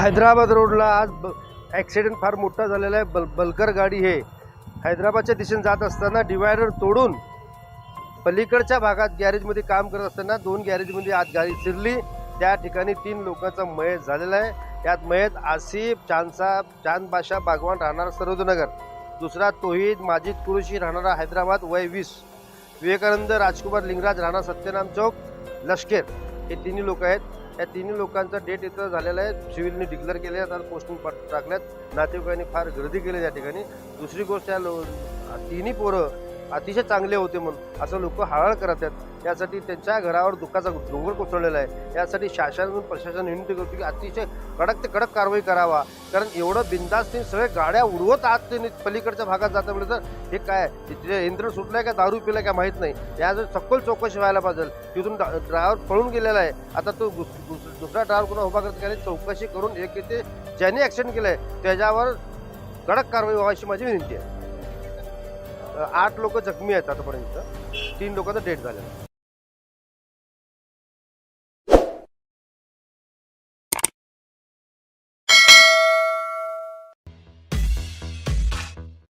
हैदराबाद रोडला आज ॲक्सिडेंट फार मोठा झालेला आहे। बलकर गाडी हे हैदराबादच्या दिशेने जात असताना डिवायडर तोडून पलीकडच्या भागात गॅरेजमध्ये काम करत असताना दोन गॅरेजमध्ये आत गाडी शिरली। त्या ठिकाणी 3 लोकांचा मयत झालेला आहे। यात मयत आसिफ चांद बाशा बागवान राहणारा सरोदनगर, दुसरा तोहीद माजिद कुरेशी राहणारा हैदराबाद वय 20, विवेकानंद राजकुमार लिंगराज राहणार सत्यनाम चौक लष्कर, हे 3 लोक आहेत। या 3 लोकांचा डेट इथं झालेला आहे। सिव्हिलने डिक्लेअर केले आहेत आणि पोस्टिंग टाकल्यात। नातेवाईकांनी फार गर्दी केली या ठिकाणी। दुसरी गोष्ट या 3 पोरं अतिशय चांगले होते म्हणून असं लोक हळहळ करत आहेत। यासाठी त्यांच्या घरावर दुःखाचा डोंगर कोसळलेला आहे। यासाठी शासन प्रशासन विनंती करतो की अतिशय कडक ते कडक कारवाई करावा, कारण एवढं बिंदास ते सगळे गाड्या उडवत आत ते पलीकडच्या भागात जातं म्हणजे तर हे काय तिथे यंत्र सुटलंय का दारू पिलाय का माहीत नाही। याचं सखोल चौकशी व्हायला पाहिजे। तिथून ड्रायव्हर पळून गेलेला आहे। आता तो दुसरा ड्रायव्हर कोणा उभा करत गेला, चौकशी करून एक ते ज्यांनी ॲक्सिडेंट केलंय त्याच्यावर कडक कारवाई व्हायची माझी विनंती आहे। 8 लोक जखमी आहेत आतापर्यंत, 3 लोकांचा डेथ झालेला आहे।